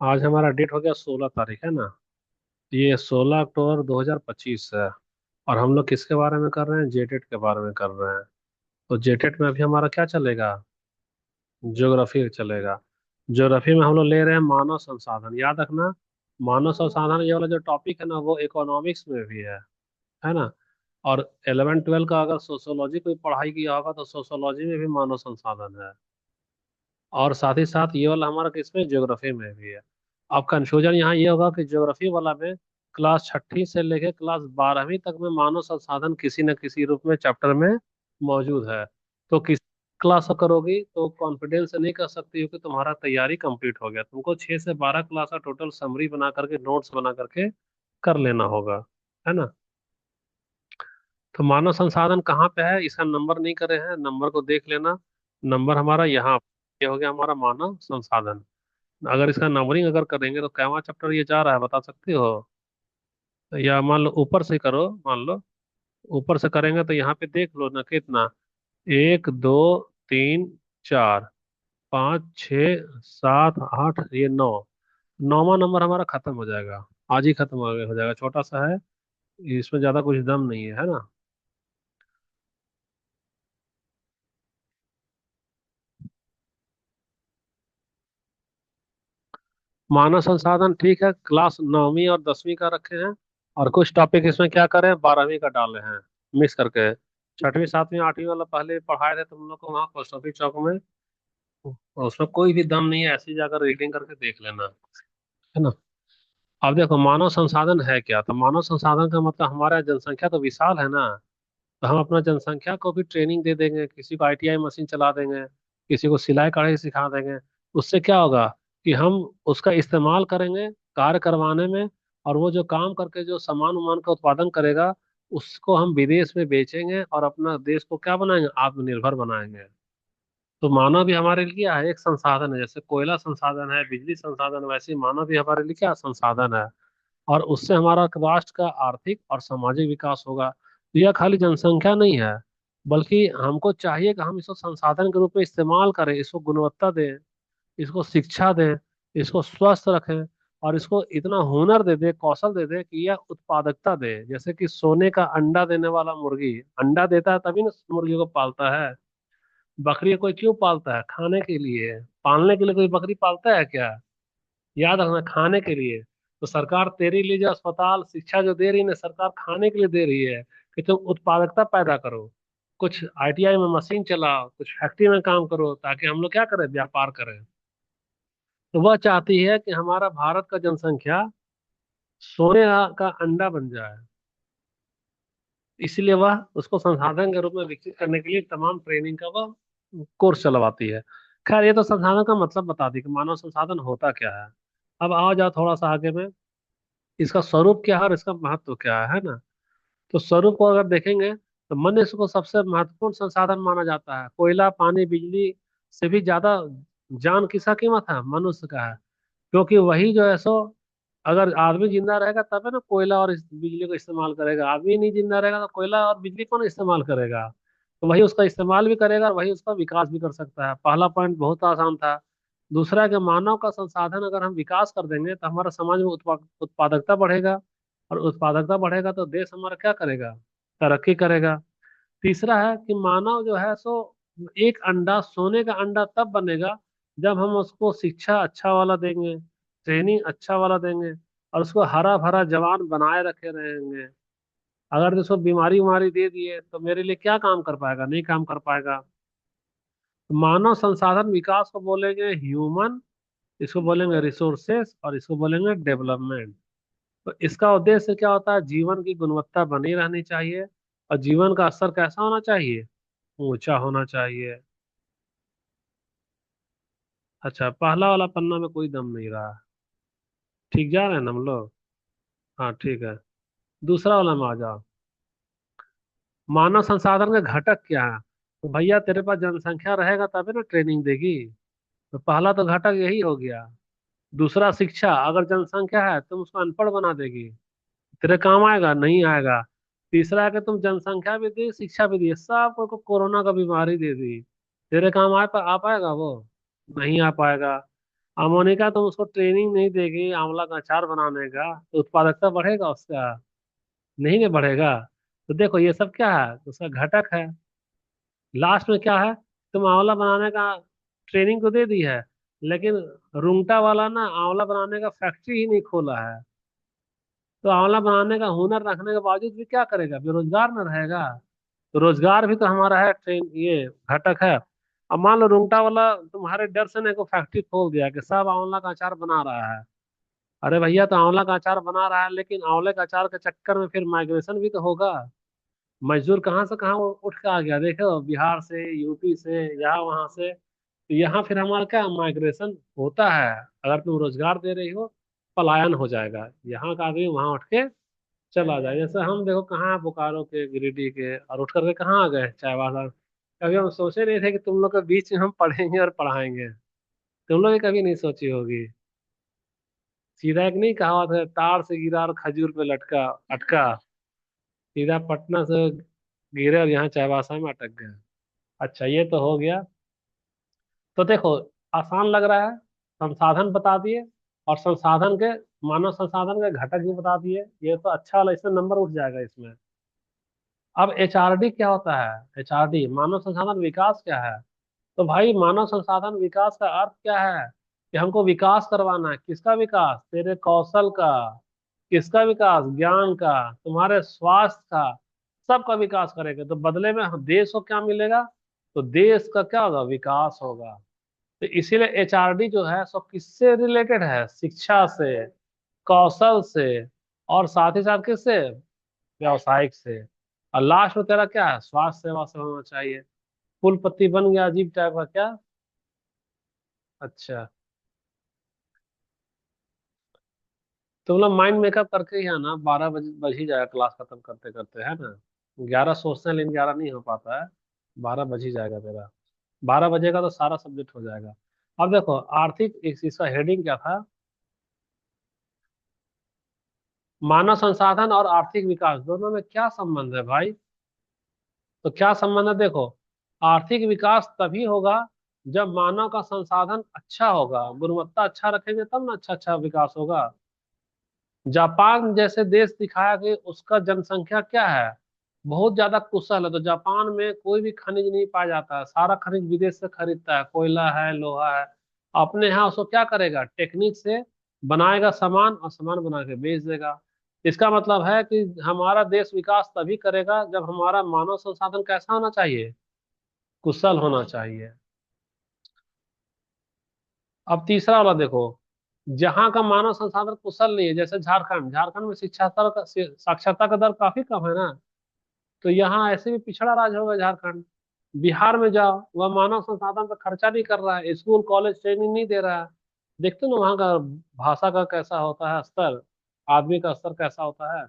आज हमारा डेट हो गया 16 तारीख है ना। ये 16 अक्टूबर 2025 है। और हम लोग किसके बारे में कर रहे हैं? जेटेट के बारे में कर रहे हैं। तो जेटेट में अभी हमारा क्या चलेगा? ज्योग्राफी चलेगा। ज्योग्राफी में हम लोग ले रहे हैं मानव संसाधन, याद रखना। मानव संसाधन ये वाला जो टॉपिक है ना, वो इकोनॉमिक्स में भी है ना। और 11 12 का अगर सोशोलॉजी कोई पढ़ाई किया होगा तो सोशोलॉजी में भी मानव संसाधन है। और साथ ही साथ ये वाला हमारा किसमें? ज्योग्राफी में भी है। अब कंफ्यूजन यहाँ ये होगा कि ज्योग्राफी वाला में क्लास छठी से लेकर क्लास 12वीं तक में मानव संसाधन किसी न किसी रूप में चैप्टर में मौजूद है। तो किस क्लास करोगी तो कॉन्फिडेंस से नहीं कर सकती हो कि तुम्हारा तैयारी कंप्लीट हो गया। तुमको 6 से 12 क्लास का टोटल समरी बना करके, नोट्स बना करके कर लेना होगा, है ना। तो मानव संसाधन कहाँ पे है? इसका नंबर नहीं करे हैं, नंबर को देख लेना। नंबर हमारा यहाँ, ये हो गया हमारा मानव संसाधन। अगर इसका नंबरिंग अगर करेंगे तो कैवा चैप्टर ये जा रहा है, बता सकते हो? या मान लो ऊपर से करो, मान लो ऊपर से करेंगे तो यहाँ पे देख लो ना कितना। 1 2 3 4 5 6 7 8, ये 9। 9वां नंबर हमारा खत्म हो जाएगा। आज ही खत्म हो जाएगा, छोटा सा है। इसमें ज्यादा कुछ दम नहीं है ना। मानव संसाधन ठीक है, क्लास 9वीं और 10वीं का रखे हैं। और कुछ टॉपिक इसमें क्या करें, 12वीं का डाले हैं मिक्स करके। छठवीं सातवीं आठवीं वाला पहले पढ़ाए थे तुम लोग को वहाँ पोस्ट ऑफिस चौक में। और उसमें कोई भी दम नहीं है, ऐसे ही जाकर रीडिंग करके देख लेना, है ना। अब देखो मानव संसाधन है क्या। तो मानव संसाधन का मतलब हमारा जनसंख्या तो विशाल है ना। तो हम अपना जनसंख्या को भी ट्रेनिंग दे देंगे, किसी को आईटीआई मशीन चला देंगे, किसी को सिलाई कढ़ाई सिखा देंगे। उससे क्या होगा कि हम उसका इस्तेमाल करेंगे कार्य करवाने में। और वो जो काम करके जो सामान उमान का उत्पादन करेगा, उसको हम विदेश में बेचेंगे और अपना देश को क्या बनाएंगे? आत्मनिर्भर बनाएंगे। तो मानव भी हमारे लिए क्या है? एक संसाधन है। जैसे कोयला संसाधन है, बिजली संसाधन, वैसे ही मानव भी हमारे लिए क्या संसाधन है। और उससे हमारा राष्ट्र का आर्थिक और सामाजिक विकास होगा। तो यह खाली जनसंख्या नहीं है, बल्कि हमको चाहिए कि हम इसको संसाधन के रूप में इस्तेमाल करें, इसको गुणवत्ता दें, इसको शिक्षा दें, इसको स्वस्थ रखें। और इसको इतना हुनर दे दे, कौशल दे दे कि यह उत्पादकता दे। जैसे कि सोने का अंडा देने वाला मुर्गी अंडा देता है तभी ना मुर्गी को पालता है। बकरी को कोई क्यों पालता है? खाने के लिए। पालने के लिए कोई बकरी पालता है क्या? याद रखना, खाने के लिए। तो सरकार तेरे लिए जो अस्पताल शिक्षा जो दे रही है ना, सरकार खाने के लिए दे रही है कि तुम उत्पादकता पैदा करो। कुछ आईटीआई में मशीन चलाओ, कुछ फैक्ट्री में काम करो, ताकि हम लोग क्या करें? व्यापार करें। तो वह चाहती है कि हमारा भारत का जनसंख्या सोने का अंडा बन जाए। इसलिए वह उसको संसाधन के रूप में विकसित करने के लिए तमाम ट्रेनिंग का वह कोर्स चलवाती है। खैर, ये तो संसाधन का मतलब बता दी कि मानव संसाधन होता क्या है। अब आओ जाओ थोड़ा सा आगे में, इसका स्वरूप क्या है और इसका महत्व क्या है ना। तो स्वरूप को अगर देखेंगे तो मनुष्य को सबसे महत्वपूर्ण संसाधन माना जाता है। कोयला पानी बिजली से भी ज्यादा जान किसका कीमत है? मनुष्य का है। क्योंकि वही जो है सो, अगर आदमी जिंदा रहेगा तब है ना कोयला और इस बिजली को इस्तेमाल करेगा। आदमी नहीं जिंदा रहेगा तो कोयला और बिजली कौन इस्तेमाल करेगा? तो वही उसका इस्तेमाल भी करेगा और वही उसका विकास भी कर सकता है। पहला पॉइंट बहुत आसान था। दूसरा है कि मानव का संसाधन अगर हम विकास कर देंगे तो हमारा समाज में उत्पादकता बढ़ेगा। और उत्पादकता बढ़ेगा तो देश हमारा क्या करेगा? तरक्की करेगा। तीसरा है कि मानव जो है सो, एक अंडा सोने का अंडा तब बनेगा जब हम उसको शिक्षा अच्छा वाला देंगे, ट्रेनिंग अच्छा वाला देंगे, और उसको हरा भरा जवान बनाए रखे रहेंगे। अगर उसको बीमारी उमारी दे दिए तो मेरे लिए क्या काम कर पाएगा? नहीं काम कर पाएगा। तो मानव संसाधन विकास को बोलेंगे ह्यूमन, इसको बोलेंगे रिसोर्सेस, और इसको बोलेंगे डेवलपमेंट। तो इसका उद्देश्य क्या होता है? जीवन की गुणवत्ता बनी रहनी चाहिए। और जीवन का स्तर कैसा होना चाहिए? ऊंचा होना चाहिए। अच्छा, पहला वाला पन्ना में कोई दम नहीं रहा। ठीक जा रहे हैं ना हम लोग? हाँ ठीक है। दूसरा वाला में आ जाओ। मानव संसाधन का घटक क्या है? तो भैया तेरे पास जनसंख्या रहेगा तभी ना ट्रेनिंग देगी। तो पहला तो घटक यही हो गया। दूसरा शिक्षा, अगर जनसंख्या है तुम उसको अनपढ़ बना देगी, तेरे काम आएगा? नहीं आएगा। तीसरा है कि तुम जनसंख्या भी दी शिक्षा भी दी, सबको कोरोना का बीमारी दे दी, तेरे काम आ पाएगा वो? नहीं आ पाएगा। अमोनिका तुम उसको ट्रेनिंग नहीं देगी आंवला का अचार बनाने का, तो उत्पादकता बढ़ेगा उसका? नहीं ना बढ़ेगा। तो देखो ये सब क्या है, उसका घटक है। लास्ट में क्या है, तुम आंवला बनाने का ट्रेनिंग तो दे दी है, लेकिन रुंगटा वाला ना आंवला बनाने का फैक्ट्री ही नहीं खोला है। तो आंवला बनाने का हुनर रखने के बावजूद भी क्या करेगा, बेरोजगार न रहेगा? तो रोजगार भी तो हमारा है, ट्रेन ये घटक है। अब मान लो रुंगटा वाला तुम्हारे डर से ना को फैक्ट्री खोल दिया कि सब आंवला का अचार बना रहा है। अरे भैया, तो आंवला का अचार बना रहा है, लेकिन आंवले का अचार के चक्कर में फिर माइग्रेशन भी तो होगा। मजदूर कहाँ से कहाँ उठ के आ गया, देखो बिहार से, यूपी से, यहाँ वहां से। तो यहाँ फिर हमारा क्या माइग्रेशन होता है। अगर तुम रोजगार दे रही हो, पलायन हो जाएगा, यहाँ का आदमी वहां उठ के चला जाए। जैसे हम देखो कहाँ बोकारो के, गिरिडीह के, और उठ करके कहाँ आ गए, चाईबासा। कभी हम सोचे नहीं थे कि तुम लोग के बीच में हम पढ़ेंगे और पढ़ाएंगे। तुम लोग भी कभी नहीं सोची होगी। सीधा एक नहीं कहावत है, तार से गिरा और खजूर पे लटका अटका। सीधा पटना से गिरे और यहाँ चाईबासा में अटक गए। अच्छा, ये तो हो गया। तो देखो, आसान लग रहा है। संसाधन बता दिए, और संसाधन के, मानव संसाधन के घटक भी बता दिए। ये तो अच्छा वाला, इसमें नंबर उठ जाएगा इसमें। अब एचआरडी क्या होता है? एचआरडी मानव संसाधन विकास क्या है? तो भाई मानव संसाधन विकास का अर्थ क्या है, कि हमको विकास करवाना है। किसका विकास? तेरे कौशल का। किसका विकास? ज्ञान का, तुम्हारे स्वास्थ्य का। सबका विकास करेंगे तो बदले में देश को क्या मिलेगा? तो देश का क्या होगा? विकास होगा। तो इसीलिए एचआरडी जो है सो किससे रिलेटेड है? शिक्षा से, कौशल से, और साथ ही साथ किससे? व्यावसायिक से। और लास्ट में तेरा क्या है? स्वास्थ्य सेवा से होना चाहिए। फूल पत्ती बन गया अजीब टाइप का क्या? अच्छा, तुम लोग माइंड मेकअप करके ही आना, 12 बज बज ही जाएगा क्लास खत्म करते करते, है ना? 11 सोचते हैं लेकिन 11 नहीं हो पाता है। 12 बज ही जाएगा तेरा। 12 बजेगा तो सारा सब्जेक्ट हो जाएगा। अब देखो, आर्थिक, इसका हेडिंग क्या था? मानव संसाधन और आर्थिक विकास दोनों में क्या संबंध है भाई? तो क्या संबंध है, देखो। आर्थिक विकास तभी होगा जब मानव का संसाधन अच्छा होगा, गुणवत्ता अच्छा रखेंगे तब ना अच्छा अच्छा विकास होगा। जापान जैसे देश दिखाया कि उसका जनसंख्या क्या है, बहुत ज्यादा कुशल है। तो जापान में कोई भी खनिज नहीं पाया जाता है, सारा खनिज विदेश से खरीदता है, कोयला है, लोहा है। अपने यहाँ उसको क्या करेगा, टेक्निक से बनाएगा सामान, और सामान बना के बेच देगा। इसका मतलब है कि हमारा देश विकास तभी करेगा जब हमारा मानव संसाधन कैसा होना चाहिए? कुशल होना चाहिए। अब तीसरा वाला देखो, जहाँ का मानव संसाधन कुशल नहीं है, जैसे झारखंड, झारखंड में शिक्षा स्तर का, साक्षरता का दर काफी कम है ना। तो यहाँ ऐसे भी पिछड़ा राज्य होगा झारखंड। बिहार में जाओ, वह मानव संसाधन पर खर्चा नहीं कर रहा है, स्कूल कॉलेज ट्रेनिंग नहीं दे रहा है। देखते ना वहाँ का भाषा का कैसा होता है स्तर, आदमी का स्तर कैसा होता है।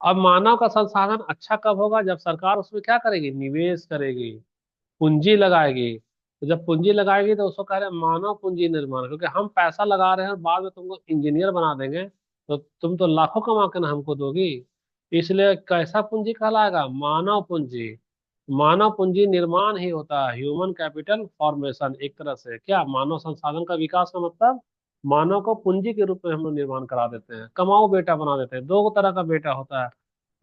अब मानव का संसाधन अच्छा कब होगा? जब सरकार उसमें क्या करेगी, निवेश करेगी, पूंजी लगाएगी। तो जब पूंजी लगाएगी तो उसको कह रहे हैं मानव पूंजी निर्माण, क्योंकि हम पैसा लगा रहे हैं और बाद में तुमको इंजीनियर बना देंगे, तो तुम तो लाखों कमा के ना हमको दोगी। इसलिए कैसा पूंजी कहलाएगा? मानव पूंजी। मानव पूंजी निर्माण ही होता है, ह्यूमन कैपिटल फॉर्मेशन। एक तरह से क्या, मानव संसाधन का विकास का मतलब मानव को पूंजी के रूप में हम लोग निर्माण करा देते हैं, कमाऊ बेटा बना देते हैं। दो तरह का बेटा होता है।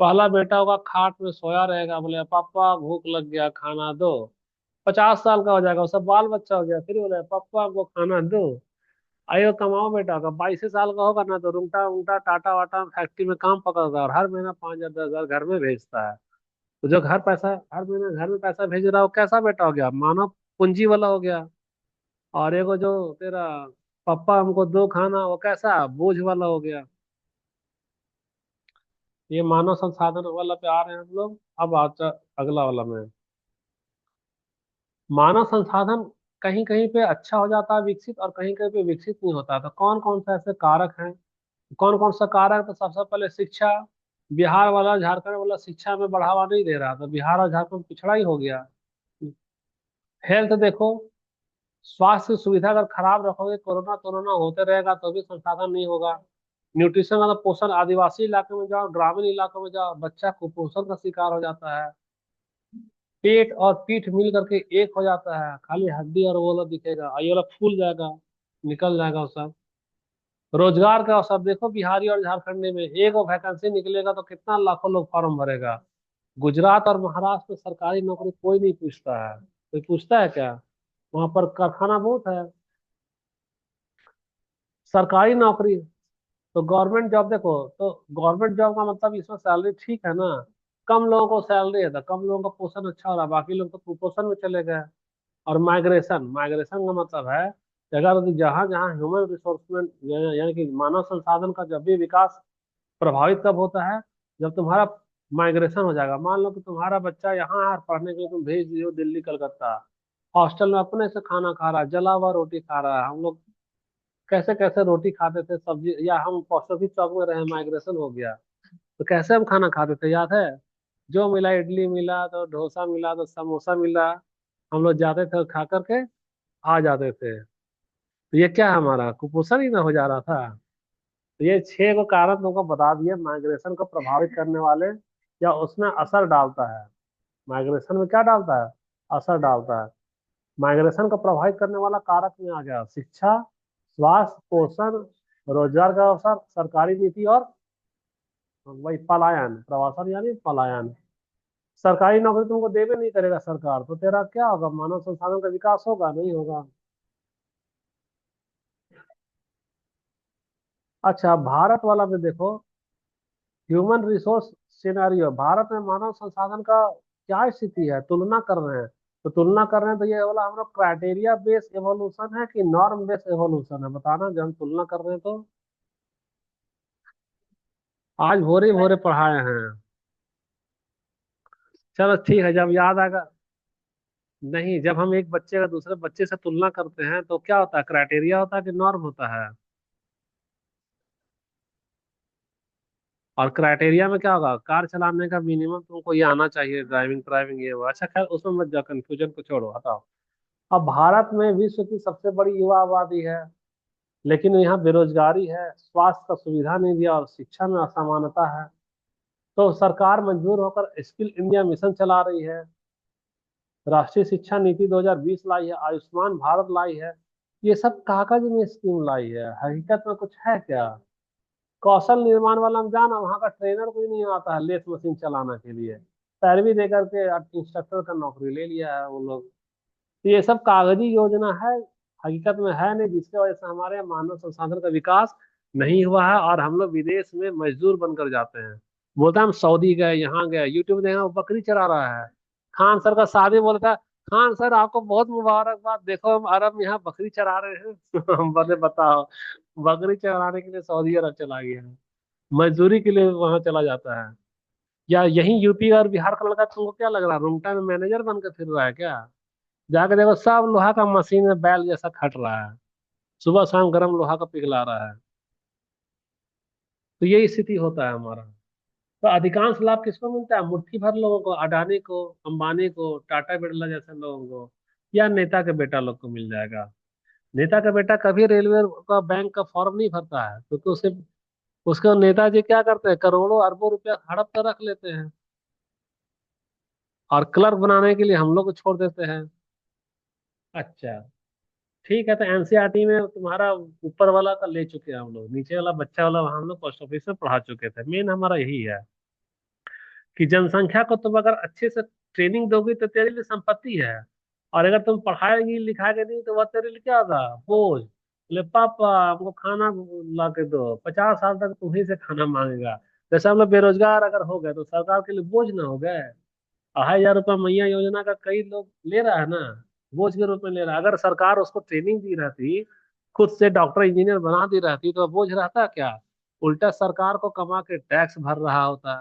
पहला बेटा होगा खाट में सोया रहेगा, बोले पापा भूख लग गया खाना दो। 50 साल का हो जाएगा, उसका बाल बच्चा हो गया, फिर बोले पापा को खाना दो। आयो कमाओ बेटा होगा, 22 साल का होगा ना, तो रुंगटा उंगटा टाटा वाटा फैक्ट्री में काम पकड़ता है, और हर महीना 5,000 10,000 घर में भेजता है। तो जो घर पैसा, हर महीने घर में पैसा भेज रहा है, वो कैसा बेटा हो गया? मानव पूंजी वाला हो गया। और एगो जो तेरा पापा हमको दो खाना, वो कैसा, बोझ वाला हो गया। ये मानव संसाधन वाला पे आ रहे हैं हम लोग। अब आता अगला वाला में, मानव संसाधन कहीं कहीं पे अच्छा हो जाता है विकसित, और कहीं कहीं पे विकसित नहीं होता। तो कौन कौन सा ऐसे कारक हैं? कौन कौन सा कारक? तो सबसे पहले शिक्षा। बिहार वाला, झारखंड वाला शिक्षा में बढ़ावा नहीं दे रहा, तो बिहार और झारखंड पिछड़ा ही हो गया। हेल्थ देखो, स्वास्थ्य सुविधा अगर खराब रखोगे, कोरोना कोरोना होते रहेगा तो भी संसाधन नहीं होगा। न्यूट्रिशन मतलब पोषण, आदिवासी इलाके में जाओ, ग्रामीण इलाकों में जाओ, बच्चा कुपोषण का शिकार हो जाता है। पेट और पीठ मिल करके एक हो जाता है, खाली हड्डी और वो वाला दिखेगा, और ये वाला फूल जाएगा। निकल जाएगा वो सब। रोजगार का अवसर देखो, बिहारी और झारखंडी में एक वैकेंसी निकलेगा तो कितना लाखों लोग फॉर्म भरेगा। गुजरात और महाराष्ट्र में सरकारी नौकरी कोई नहीं पूछता है, कोई पूछता है क्या? वहां पर कारखाना बहुत है। सरकारी नौकरी तो गवर्नमेंट जॉब देखो, तो गवर्नमेंट जॉब का मतलब इसमें सैलरी ठीक है ना। कम लोगों को सैलरी है तो कम लोगों का पोषण अच्छा हो रहा है, बाकी लोग तो कुपोषण में चले गए। और माइग्रेशन, माइग्रेशन का मतलब है कि अगर जहाँ जहाँ ह्यूमन रिसोर्समेंट यानी कि मानव संसाधन का जब भी विकास प्रभावित कब होता है, जब तुम्हारा माइग्रेशन हो जाएगा। मान लो कि तुम्हारा बच्चा यहाँ है पढ़ने के लिए, तुम भेज दियो दिल्ली कलकत्ता, हॉस्टल में अपने से खाना खा रहा है, जला हुआ रोटी खा रहा है। हम लोग कैसे कैसे रोटी खाते थे सब्जी, या हम पोस्ट ऑफिस चौक में रहे, माइग्रेशन हो गया तो कैसे हम खाना खाते थे याद है? जो मिला, इडली मिला तो डोसा मिला तो समोसा मिला, हम लोग जाते थे और खा करके आ जाते थे। तो ये क्या है, हमारा कुपोषण ही ना हो जा रहा था? तो ये छह को कारण तुमको बता दिए माइग्रेशन को प्रभावित करने वाले, या उसमें असर डालता है। माइग्रेशन में क्या डालता है? असर डालता है। माइग्रेशन को प्रभावित करने वाला कारक में आ गया शिक्षा, स्वास्थ्य, पोषण, रोजगार का अवसर, सरकारी नीति, और वही पलायन, प्रवासन यानी पलायन। सरकारी नौकरी तुमको देवे नहीं करेगा सरकार, तो तेरा क्या होगा? मानव संसाधन का विकास होगा? नहीं होगा। अच्छा, भारत वाला में देखो, ह्यूमन रिसोर्स सिनेरियो, भारत में मानव संसाधन का क्या स्थिति है, तुलना कर रहे हैं। तो तुलना कर रहे हैं तो ये वाला हम लोग क्राइटेरिया बेस्ड एवोल्यूशन है कि नॉर्म बेस्ड एवोल्यूशन है, बताना जब हम तुलना कर रहे हैं तो। आज भोरे भोरे पढ़ाए हैं। चलो ठीक है, जब याद आएगा। नहीं, जब हम एक बच्चे का दूसरे बच्चे से तुलना करते हैं तो क्या होता है, क्राइटेरिया होता है कि नॉर्म होता है? और क्राइटेरिया में क्या होगा, कार चलाने का मिनिमम तुमको ये आना चाहिए, ड्राइविंग ड्राइविंग ये वो। अच्छा खैर, उसमें मत जाओ, कंफ्यूजन को छोड़ो, हटाओ। अब भारत में विश्व की सबसे बड़ी युवा आबादी है, लेकिन यहाँ बेरोजगारी है, स्वास्थ्य का सुविधा नहीं दिया और शिक्षा में असमानता है। तो सरकार मजबूर होकर स्किल इंडिया मिशन चला रही है, राष्ट्रीय शिक्षा नीति 2020 लाई है, आयुष्मान भारत लाई है। ये सब कागज में स्कीम लाई है, हकीकत में कुछ है क्या? कौशल निर्माण वाला में जाना, वहाँ का ट्रेनर कोई नहीं आता है लेथ मशीन चलाने के लिए, पैरवी दे करके इंस्ट्रक्टर का नौकरी ले लिया है वो लोग। तो ये सब कागजी योजना है, हकीकत में है नहीं, जिसकी वजह से हमारे यहाँ मानव संसाधन का विकास नहीं हुआ है और हम लोग विदेश में मजदूर बनकर जाते हैं। बोलता है हम सऊदी गए, यहाँ गए, यूट्यूब देखा वो बकरी चरा रहा है। खान सर का शादी, बोलता है खान सर आपको बहुत मुबारकबाद, देखो हम अरब में यहाँ बकरी चरा रहे हैं। हम बोले बताओ, बकरी चराने के लिए सऊदी अरब चला गया है, मजदूरी के लिए वहां चला जाता है। या यही यूपी और बिहार का लड़का, तुमको क्या लग रहा है रूमटा में मैनेजर बन के फिर रहा है क्या? जाके देखो सब लोहा का मशीन में बैल जैसा खट रहा है, सुबह शाम गर्म लोहा का पिघला रहा है। तो यही स्थिति होता है हमारा। तो अधिकांश लाभ किसको मिलता है? मुट्ठी भर लोगों को, अडानी को, अंबानी को, टाटा बिरला जैसे लोगों को, या नेता के बेटा लोग को मिल जाएगा। नेता का बेटा कभी रेलवे का बैंक का फॉर्म नहीं भरता है, क्योंकि उसे, उसके नेताजी क्या करते हैं, करोड़ों अरबों रुपया हड़प कर रख लेते हैं, और क्लर्क बनाने के लिए हम लोग को छोड़ देते हैं। अच्छा ठीक है, तो एनसीईआरटी में तुम्हारा ऊपर वाला का ले चुके हैं हम लोग, नीचे वाला बच्चा वाला हम लोग पोस्ट ऑफिस में पढ़ा चुके थे। मेन हमारा यही है कि जनसंख्या को तुम अगर अच्छे से ट्रेनिंग दोगी तो तेरे लिए संपत्ति है, और अगर तुम पढ़ाएगी लिखाएगी नहीं तो वह तेरे लिए क्या होगा, बोझ। बोले पापा हमको खाना ला के दो, 50 साल तक तुम्ही से खाना मांगेगा। जैसे हम लोग बेरोजगार अगर हो गए तो सरकार के लिए बोझ ना हो गए। 2,500 रुपया मैया योजना का कई लोग ले रहा है ना, बोझ के रूप में ले रहा है। अगर सरकार उसको ट्रेनिंग दी रहती, खुद से डॉक्टर इंजीनियर बना दी रहती, तो बोझ रहता क्या? उल्टा सरकार को कमा के टैक्स भर रहा होता।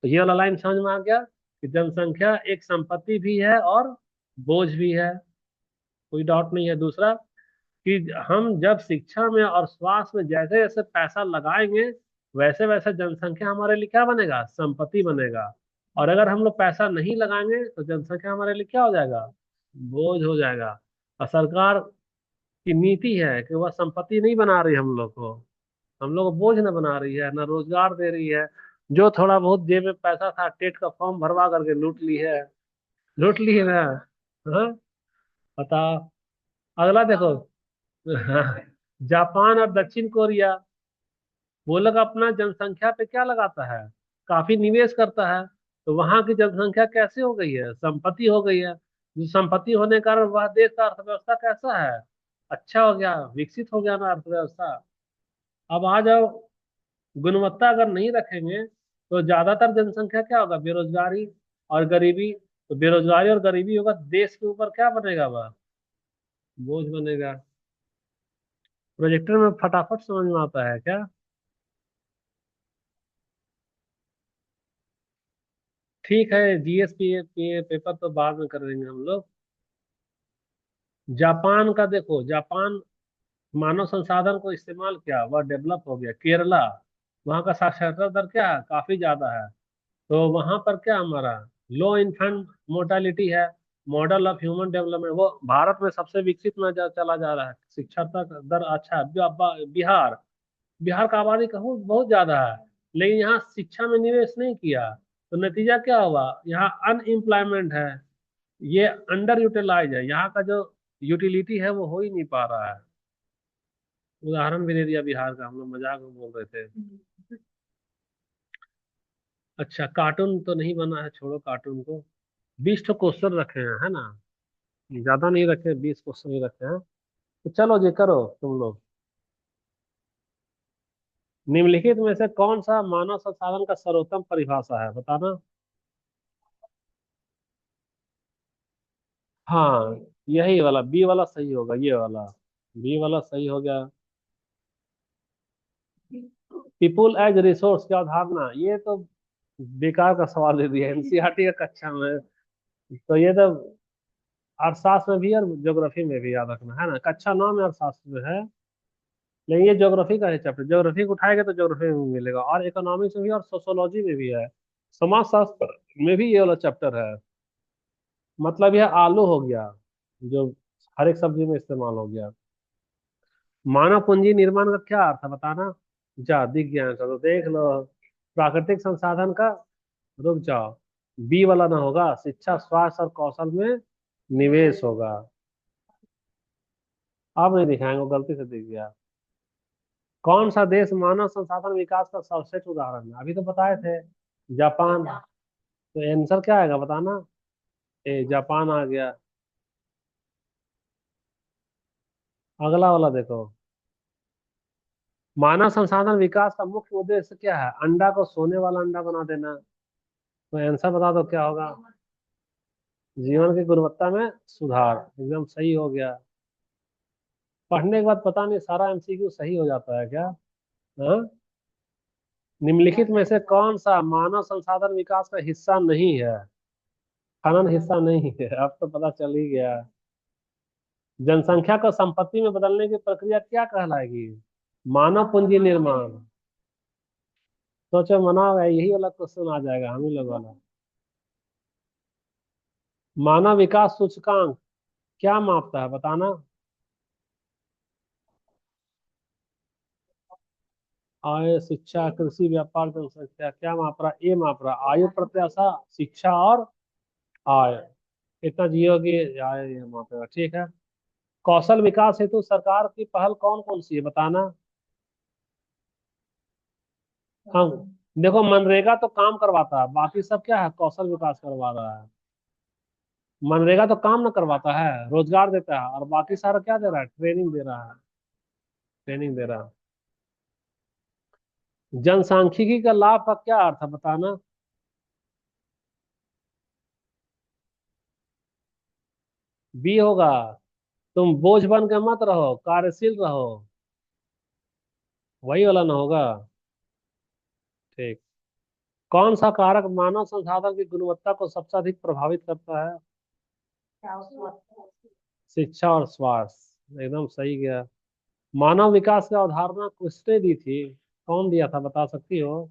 तो ये वाला लाइन समझ में आ गया कि जनसंख्या एक संपत्ति भी है और बोझ भी है, कोई डाउट नहीं है। दूसरा कि हम जब शिक्षा में और स्वास्थ्य में जैसे जैसे पैसा लगाएंगे, वैसे वैसे जनसंख्या हमारे लिए क्या बनेगा, संपत्ति बनेगा। और अगर हम लोग पैसा नहीं लगाएंगे तो जनसंख्या हमारे लिए क्या हो जाएगा, बोझ हो जाएगा। और सरकार की नीति है कि वह संपत्ति नहीं बना रही हम लोग को, हम लोग को बोझ न बना रही है, न रोजगार दे रही है। जो थोड़ा बहुत जेब में पैसा था, टेट का फॉर्म भरवा करके लूट ली है, लूट ली है ना। हाँ, बताओ। अगला देखो, हाँ, जापान और दक्षिण कोरिया, वो लोग अपना जनसंख्या पे क्या लगाता है, काफी निवेश करता है। तो वहां की जनसंख्या कैसे हो गई है, संपत्ति हो गई है। जो संपत्ति होने के कारण वह देश का अर्थव्यवस्था कैसा है, अच्छा हो गया, विकसित हो गया ना अर्थव्यवस्था। अब आ जाओ, गुणवत्ता अगर नहीं रखेंगे तो ज्यादातर जनसंख्या क्या होगा, बेरोजगारी और गरीबी। तो बेरोजगारी और गरीबी होगा, देश के ऊपर क्या बनेगा, वह बोझ बनेगा। प्रोजेक्टर में फटाफट समझ में आता है क्या? ठीक है, जीएस पेपर तो बाद में कर देंगे हम लोग। जापान का देखो, जापान मानव संसाधन को इस्तेमाल किया, वह डेवलप हो गया। केरला, वहाँ का साक्षरता दर क्या है, काफी ज्यादा है। तो वहां पर क्या हमारा लो इन्फेंट मोर्टालिटी है। मॉडल ऑफ ह्यूमन डेवलपमेंट, वो भारत में सबसे विकसित में चला जा रहा है। शिक्षा तक दर अच्छा है। बिहार, बिहार का आबादी का बहुत ज्यादा है, लेकिन यहाँ शिक्षा में निवेश नहीं किया। तो नतीजा क्या हुआ, यहाँ अनएम्प्लॉयमेंट है, ये अंडर यूटिलाइज है, यहाँ का जो यूटिलिटी है वो हो ही नहीं पा रहा है। उदाहरण भी दे दिया बिहार का, हम लोग मजाक में बोल रहे थे। अच्छा, कार्टून तो नहीं बना है, छोड़ो कार्टून को। 20 क्वेश्चन रखे हैं, है ना? ज्यादा नहीं रखे, 20 क्वेश्चन ही रखे हैं। तो चलो जी, करो तुम लोग। निम्नलिखित में से कौन सा मानव संसाधन का सर्वोत्तम परिभाषा है, बताना। हाँ, यही वाला बी वाला सही होगा, ये वाला बी वाला सही हो गया। पीपुल एज रिसोर्स की अवधारणा, ये तो बेकार का सवाल दे दिया एनसीईआरटी का कक्षा में। तो ये तो अर्थशास्त्र में भी और ज्योग्राफी में भी याद रखना है ना, कक्षा 9 में अर्थशास्त्र में है। लेकिन ये ज्योग्राफी का है चैप्टर, ज्योग्राफी को उठाएगा तो ज्योग्राफी में मिलेगा, और इकोनॉमिक्स में भी और सोशोलॉजी में भी है। समाजशास्त्र में भी ये वाला चैप्टर है। मतलब यह आलू हो गया, जो हर एक सब्जी में इस्तेमाल हो गया। मानव पूंजी निर्माण का क्या अर्थ है, बताना। जा दिख गया आंसर, तो देख लो। प्राकृतिक संसाधन का, रुक जाओ, बी वाला ना होगा, शिक्षा स्वास्थ्य और कौशल में निवेश होगा। अब नहीं दिखाएंगे, वो गलती से दिख गया। कौन सा देश मानव संसाधन विकास का सर्वश्रेष्ठ उदाहरण है, अभी तो बताए थे, जापान। तो आंसर क्या आएगा, बताना। ए, जापान आ गया। अगला वाला देखो, मानव संसाधन विकास का मुख्य उद्देश्य क्या है, अंडा को सोने वाला अंडा बना देना। तो आंसर बता दो क्या होगा। जीवन की गुणवत्ता में सुधार, एकदम सही हो गया। पढ़ने के बाद पता नहीं सारा एमसीक्यू सही हो जाता है क्या? हाँ? निम्नलिखित में से कौन सा मानव संसाधन विकास का हिस्सा नहीं है, खनन हिस्सा नहीं है, अब तो पता चल ही गया। जनसंख्या को संपत्ति में बदलने की प्रक्रिया क्या कहलाएगी, मानव पूंजी निर्माण। सोचो, मनाओ, यही वाला क्वेश्चन आ जाएगा हम ही लोग वाला। मानव विकास सूचकांक क्या मापता है, बताना। आय, शिक्षा, कृषि, व्यापार, जनसंख्या, क्या माप रहा, ए माप रहा, आयु प्रत्याशा, शिक्षा और आय। इतना जियोगे, आय ये मापेगा, ठीक है। कौशल विकास हेतु सरकार की पहल कौन कौन सी है, बताना। हाँ, देखो, मनरेगा तो काम करवाता है, बाकी सब क्या है, कौशल विकास करवा रहा है। मनरेगा तो काम ना करवाता है, रोजगार देता है, और बाकी सारा क्या दे रहा है, ट्रेनिंग दे रहा है। ट्रेनिंग दे रहा है। जनसांख्यिकी का लाभ का क्या अर्थ है, बताना। बी होगा, तुम बोझ बन के मत रहो, कार्यशील रहो, वही वाला ना होगा। ठीक। कौन सा कारक मानव संसाधन की गुणवत्ता को सबसे अधिक प्रभावित करता है, शिक्षा और स्वास्थ्य, एकदम सही गया। मानव विकास की अवधारणा किसने दी थी, कौन दिया था, बता सकती हो?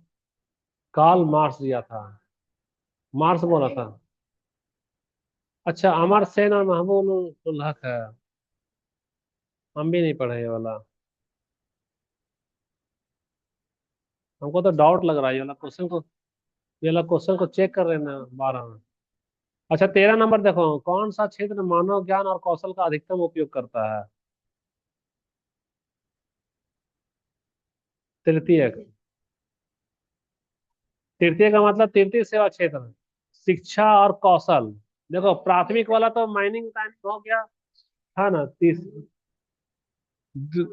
कार्ल मार्क्स दिया था। मार्क्स बोला था। अच्छा, अमर सेन और महबूब उल हक है। हम भी नहीं पढ़े ये वाला। हमको तो डाउट लग रहा है, ये वाला क्वेश्चन को चेक कर लेना 12 में। अच्छा, 13 नंबर देखो, कौन सा क्षेत्र मानव ज्ञान और कौशल का अधिकतम उपयोग करता है? तृतीय। तृतीय का मतलब तृतीय सेवा क्षेत्र, शिक्षा और कौशल। देखो प्राथमिक वाला तो माइनिंग टाइमिंग हो गया, है ना।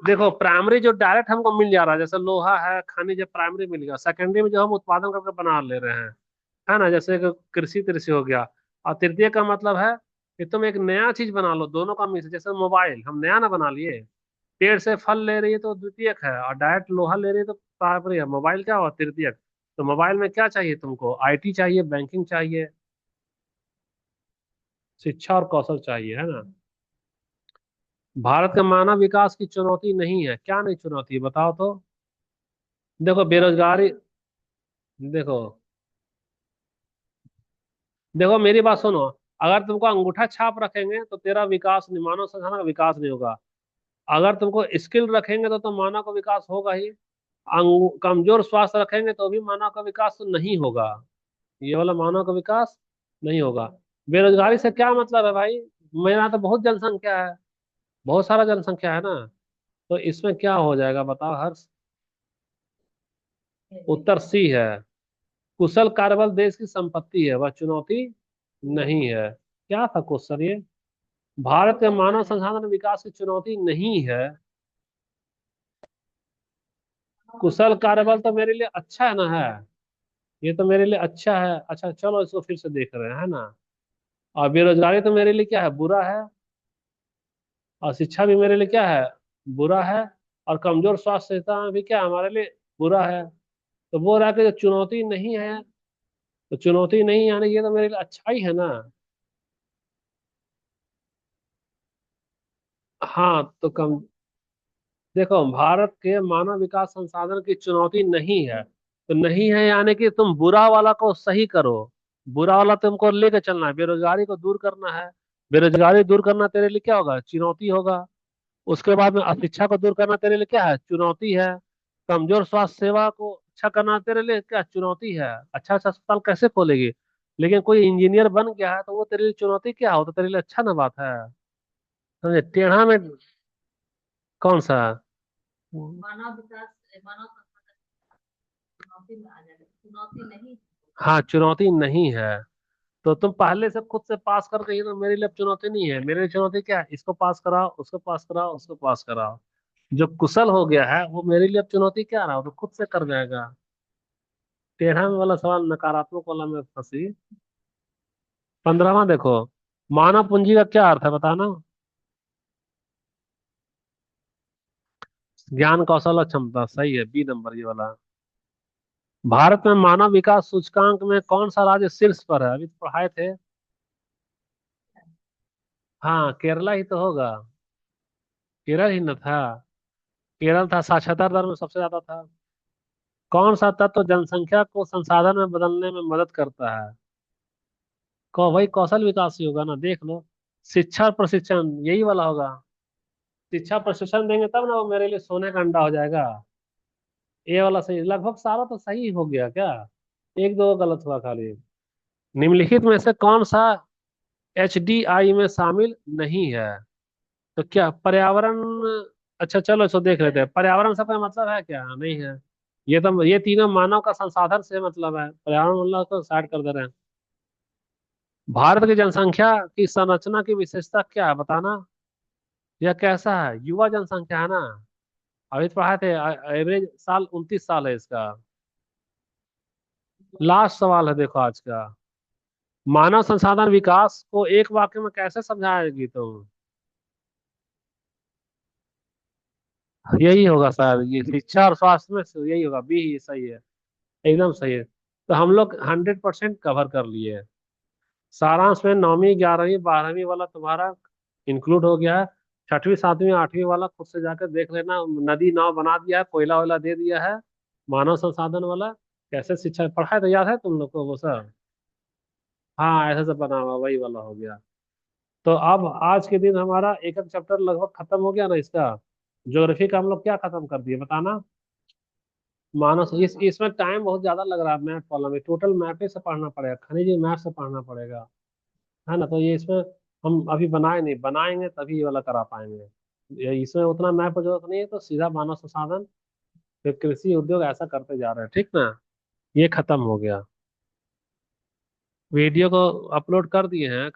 देखो प्राइमरी जो डायरेक्ट हमको मिल जा रहा है, जैसे लोहा है खनिज, प्राइमरी मिल गया। सेकेंडरी में जो हम उत्पादन करके बना ले रहे हैं, है ना, जैसे कि कृषि कृषि हो गया। और तृतीय का मतलब है कि तुम एक नया चीज बना लो, दोनों का मिक्स, जैसे मोबाइल हम नया ना बना लिए। पेड़ से फल ले रही है तो द्वितीयक है, और डायरेक्ट लोहा ले रही है तो प्राइमरी है। मोबाइल क्या हुआ, तृतीयक। तो मोबाइल में क्या चाहिए तुमको, आईटी चाहिए, बैंकिंग चाहिए, शिक्षा और कौशल चाहिए, है ना। भारत के मानव विकास की चुनौती नहीं है, क्या नहीं चुनौती है बताओ तो। देखो बेरोजगारी। देखो, देखो मेरी बात सुनो। अगर तुमको अंगूठा छाप रखेंगे तो तेरा विकास नहीं, मानव संसाधन का विकास नहीं होगा। अगर तुमको स्किल रखेंगे तो मानव का विकास होगा ही। कमजोर स्वास्थ्य रखेंगे तो भी मानव का विकास तो नहीं होगा। ये वाला मानव का विकास नहीं होगा। बेरोजगारी से क्या मतलब है भाई, मेरे यहाँ तो बहुत जनसंख्या है, बहुत सारा जनसंख्या है ना। तो इसमें क्या हो जाएगा बताओ हर्ष। उत्तर सी है। कुशल कार्यबल देश की संपत्ति है, वह चुनौती नहीं है। क्या था क्वेश्चन ये। भारत के मानव संसाधन विकास की चुनौती नहीं है। कुशल कार्यबल तो मेरे लिए अच्छा है ना, है। ये तो मेरे लिए अच्छा है। अच्छा चलो इसको फिर से देख रहे हैं, है ना। और बेरोजगारी तो मेरे लिए क्या है, बुरा है। और शिक्षा भी मेरे लिए क्या है, बुरा है। और कमजोर स्वास्थ्य सेवा भी क्या है, हमारे लिए बुरा है। तो वो रहा कि जो चुनौती नहीं है, तो चुनौती नहीं आने, ये तो मेरे लिए अच्छा ही है ना। हाँ तो कम। देखो भारत के मानव विकास संसाधन की चुनौती नहीं है, तो नहीं है यानी कि तुम बुरा वाला को सही करो। बुरा वाला तुमको लेके चलना है, बेरोजगारी को दूर करना है। बेरोजगारी दूर करना तेरे लिए क्या होगा, चुनौती होगा। उसके बाद में अशिक्षा को दूर करना तेरे लिए क्या है, चुनौती है। कमजोर स्वास्थ्य सेवा को अच्छा करना तेरे लिए क्या चुनौती है। अच्छा अच्छा अस्पताल कैसे खोलेगी। लेकिन कोई इंजीनियर बन गया है तो वो तेरे लिए चुनौती क्या हो, तो तेरे लिए अच्छा ना बात है। समझे टेढ़ा में। कौन सा। मानव विकास, मानव संसाधन चुनौती में आ जाएगा, चुनौती नहीं। हाँ चुनौती नहीं है। तो तुम पहले से खुद से पास कर गई तो मेरे लिए अब चुनौती नहीं है। मेरे लिए चुनौती क्या है, इसको पास कराओ, उसको पास कराओ, उसको पास कराओ। जो कुशल हो गया है वो मेरे लिए अब चुनौती क्या रहा, वो तो खुद से कर जाएगा। टेढ़ा में वाला सवाल, नकारात्मक वाला में फंसी। 15वां देखो, मानव पूंजी का क्या अर्थ है बताना। ज्ञान कौशल और क्षमता, सही है, बी नंबर ये वाला। भारत में मानव विकास सूचकांक में कौन सा राज्य शीर्ष पर है, अभी तो पढ़ाए थे। हाँ केरला ही तो होगा। केरल ही न था। केरल था, साक्षरता दर में सबसे ज्यादा था। कौन सा तत्व जनसंख्या को संसाधन में बदलने में मदद करता है। वही कौशल विकास ही होगा ना, देख लो। शिक्षा और प्रशिक्षण यही वाला होगा। शिक्षा प्रशिक्षण देंगे तब ना वो मेरे लिए सोने का अंडा हो जाएगा। ये वाला सही, लगभग सारा तो सही हो गया क्या। एक दो गलत हुआ खाली। निम्नलिखित में से कौन सा एचडीआई में शामिल नहीं है। तो क्या पर्यावरण। अच्छा चलो इसको देख लेते हैं, पर्यावरण से कोई मतलब है क्या, नहीं है। ये तो ये तीनों मानव का संसाधन से मतलब है, पर्यावरण मतलब को साइड कर दे रहे हैं। भारत की जनसंख्या की संरचना की विशेषता क्या है बताना। यह कैसा है, युवा जनसंख्या है ना। अभी तो पढ़ाए थे, एवरेज साल 29 साल है इसका। लास्ट सवाल है देखो आज का। मानव संसाधन विकास को एक वाक्य में कैसे समझाएगी तुम। यही होगा सर, ये शिक्षा और स्वास्थ्य में से यही होगा, बी ही सही है। एकदम सही है। तो हम लोग 100% कवर कर लिए हैं। सारांश में 9वीं 11वीं 12वीं वाला तुम्हारा इंक्लूड हो गया है। 6वीं 7वीं 8वीं वाला खुद से जाकर देख लेना। नदी नाव बना दिया है, कोयला वोयला दे दिया है। मानव संसाधन वाला कैसे शिक्षा पढ़ाया तो याद है तुम लोग को वो सब। हाँ ऐसे सब बना हुआ वही वाला हो गया। तो अब आज के दिन हमारा एक एक चैप्टर लगभग खत्म हो गया ना इसका। ज्योग्राफी का हम लोग क्या खत्म कर दिए बताना। मानस इसमें टाइम बहुत ज्यादा लग रहा है, मैथ वाला में टोटल मैप से पढ़ना पड़ेगा, खनिज मैथ से पढ़ना पड़ेगा, है ना। तो ये इसमें हम अभी बनाए नहीं, बनाएंगे तभी ये वाला करा पाएंगे। इसमें उतना मैप की जरूरत नहीं है, तो सीधा मानव संसाधन फिर कृषि उद्योग ऐसा करते जा रहे हैं, ठीक ना। ये खत्म हो गया। वीडियो को अपलोड कर दिए हैं।